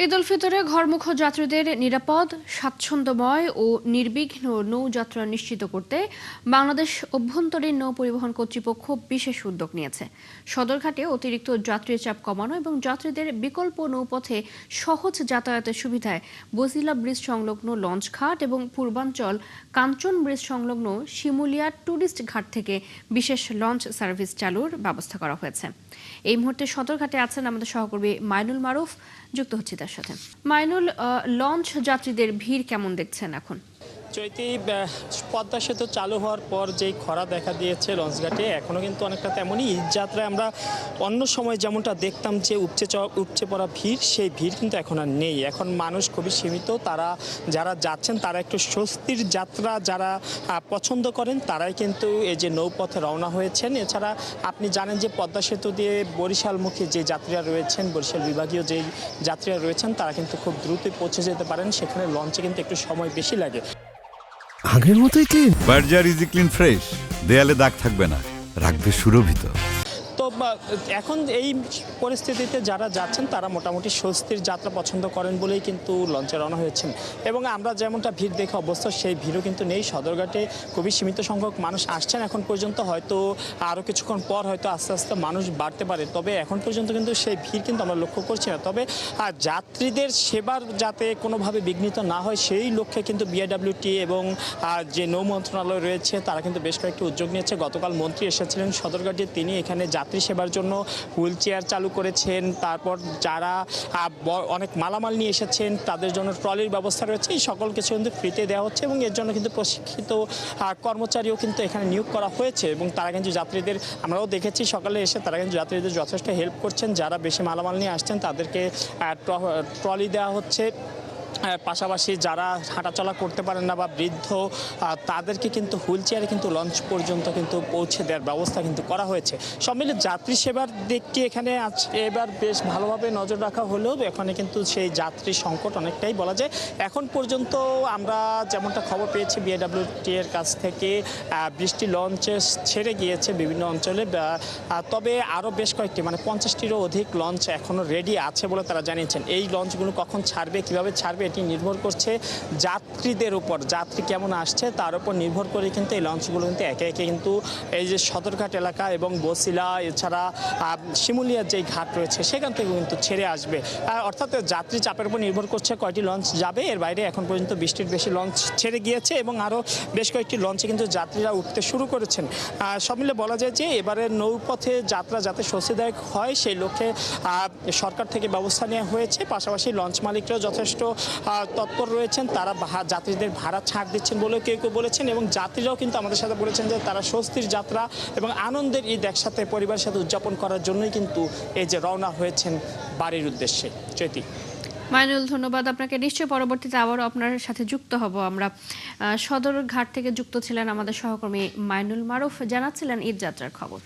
ঈদ উল ফিতরে ঘরমুখ যাত্রীদের নিরাপদ, স্বাচ্ছন্দ্যময় ও নির্বিঘ্ন নৌযাত্রা নিশ্চিত করতে বাংলাদেশ অভ্যন্তরীণ নৌ পরিবহন কর্তৃপক্ষ বিশেষ উদ্যোগ নিয়েছে। সদরঘাটে অতিরিক্ত যাত্রীর চাপ কমানো এবং যাত্রীদের বিকল্প নৌপথে সহজ যাতায়াতের সুবিধায় বজিলা ব্রিজ সংলগ্ন লঞ্চঘাট এবং পূর্বাঞ্চল কাঞ্চন ব্রিজ সংলগ্ন শিমুলিয়া ট্যুরিস্ট ঘাট থেকে বিশেষ লঞ্চ সার্ভিস চালুর ব্যবস্থা করা হয়েছে। এই মুহূর্তে সদরঘাটে আছেন আমাদের সহকর্মী মাইনুল মারুফ, যুক্ত হচ্ছে তার সাথে। মাইনুল, লঞ্চ যাত্রীদের ভিড় কেমন দেখছেন এখন? চৈতি, পদ্মা সেতু চালু হওয়ার পর যেই খরা দেখা দিয়েছে লঞ্চঘাটে, এখনও কিন্তু অনেকটা তেমনই। ঈদ যাত্রায় আমরা অন্য সময় যেমনটা দেখতাম যে উপচে পড়া ভিড়, সেই ভিড় কিন্তু এখন আর নেই। এখন মানুষ খুবই সীমিত। তারা যারা যাচ্ছেন তারা একটু স্বস্তির যাত্রা যারা পছন্দ করেন তারাই কিন্তু এই যে নৌপথে রওনা হয়েছেন। এছাড়া আপনি জানেন যে পদ্মা সেতু দিয়ে বরিশালমুখী যে যাত্রীরা রয়েছেন, বরিশাল বিভাগীয় যেই যাত্রীরা রয়েছেন, তারা কিন্তু খুব দ্রুতই পৌঁছে যেতে পারেন। সেখানে লঞ্চে কিন্তু একটু সময় বেশি লাগে। আগের মতোই clean. Berger easy clean fresh, দেয়ালে দাগ থাকবে না, রাখবে সুরভিত। তো এখন এই পরিস্থিতিতে যারা যাচ্ছেন তারা মোটামুটি স্বস্তির যাত্রা পছন্দ করেন বলেই কিন্তু লঞ্চে রওনা হয়েছেন। এবং আমরা যেমনটা ভিড় দেখে অবস্থ, সেই ভিড়ও কিন্তু নেই। সদরঘাটে খুবই সীমিত সংখ্যক মানুষ আসছেন এখন পর্যন্ত। হয়তো আরও কিছুক্ষণ পর হয়তো আস্তে আস্তে মানুষ বাড়তে পারে, তবে এখন পর্যন্ত কিন্তু সেই ভিড় কিন্তু আমরা লক্ষ্য করছি না। তবে যাত্রীদের সেবার যাতে কোনোভাবে বিঘ্নিত না হয় সেই লক্ষ্যে কিন্তু বিআইডব্লিউটি এবং যে নৌ মন্ত্রণালয় রয়েছে তারা কিন্তু বেশ কয়েকটি উদ্যোগ নিয়েছে। গতকাল মন্ত্রী এসেছিলেন সদরঘাটে, তিনি এখানে যাত্রী সেবার জন্য হুইল চেয়ার চালু করেছেন। তারপর যারা অনেক মালামাল নিয়ে এসেছেন তাদের জন্য ট্রলির ব্যবস্থা রয়েছে। এই সকল কিছু কিন্তু ফ্রিতে দেওয়া হচ্ছে এবং এর জন্য কিন্তু প্রশিক্ষিত কর্মচারীও কিন্তু এখানে নিয়োগ করা হয়েছে এবং তারা কিন্তু যাত্রীদের, আমরাও দেখেছি সকালে এসে, তারা কিন্তু যাত্রীদের যথেষ্ট হেল্প করছেন। যারা বেশি মালামাল নিয়ে আসছেন তাদেরকে ট্রলি দেওয়া হচ্ছে। পাশাপাশি যারা হাঁটাচলা করতে পারেন না বা বৃদ্ধ, তাদেরকে কিন্তু হুইল চেয়ারে কিন্তু লঞ্চ পর্যন্ত কিন্তু পৌঁছে দেওয়ার ব্যবস্থা কিন্তু করা হয়েছে। সব মিলে যাত্রী সেবার দিকটি এখানে এবার বেশ ভালোভাবে নজর রাখা হলেও এখানে কিন্তু সেই যাত্রী সংকট অনেকটাই বলা যায়। এখন পর্যন্ত আমরা যেমনটা খবর পেয়েছি বিআইডব্লিউটি এর কাছ থেকে, 20টি লঞ্চ ছেড়ে গিয়েছে বিভিন্ন অঞ্চলে। তবে আরও বেশ কয়েকটি, মানে 50টিরও অধিক লঞ্চ এখনও রেডি আছে বলে তারা জানিয়েছেন। এই লঞ্চগুলো কখন ছাড়বে, কীভাবে ছাড়বে, এটি নির্ভর করছে যাত্রীদের উপর। যাত্রী কেমন আসছে তার উপর নির্ভর করে কিন্তু এই লঞ্চগুলো কিন্তু একে একে কিন্তু এই যে সদরঘাট এলাকা এবং বছিলা, এছাড়া শিমুলিয়ার যেই ঘাট রয়েছে সেখান থেকে কিন্তু ছেড়ে আসবে। অর্থাৎ যাত্রী চাপের উপর নির্ভর করছে কয়টি লঞ্চ যাবে। এর বাইরে এখন পর্যন্ত 20টির বেশি লঞ্চ ছেড়ে গিয়েছে এবং আরও বেশ কয়েকটি লঞ্চে কিন্তু যাত্রীরা উঠতে শুরু করেছেন। সব মিলে বলা যায় যে এবারে নৌপথে যাত্রা যাতে স্বস্তিদায়ক হয় সেই লক্ষ্যে সরকার থেকে ব্যবস্থা নেওয়া হয়েছে। পাশাপাশি লঞ্চ মালিকরাও যথেষ্ট তৎপর রয়েছেন। তারা যাত্রীদের ভাড়া ছাড় দিচ্ছেন বলেও কেউ কেউ বলেছেন এবং যাত্রীরাও কিন্তু আমাদের সাথে বলেছেন যে তারা স্বস্তির যাত্রা এবং আনন্দের ঈদ একসাথে পরিবারের সাথে উদযাপন করার জন্যই কিন্তু এই যে রওনা হয়েছেন বাড়ির উদ্দেশ্যে। চৈতি। মাইনুল, ধন্যবাদ আপনাকে। নিশ্চয়ই পরবর্তীতে আবারও আপনার সাথে যুক্ত হব আমরা। সদরঘাট থেকে যুক্ত ছিলেন আমাদের সহকর্মী মাইনুল মারুফ, জানাচ্ছিলেন ঈদ যাত্রার খবর।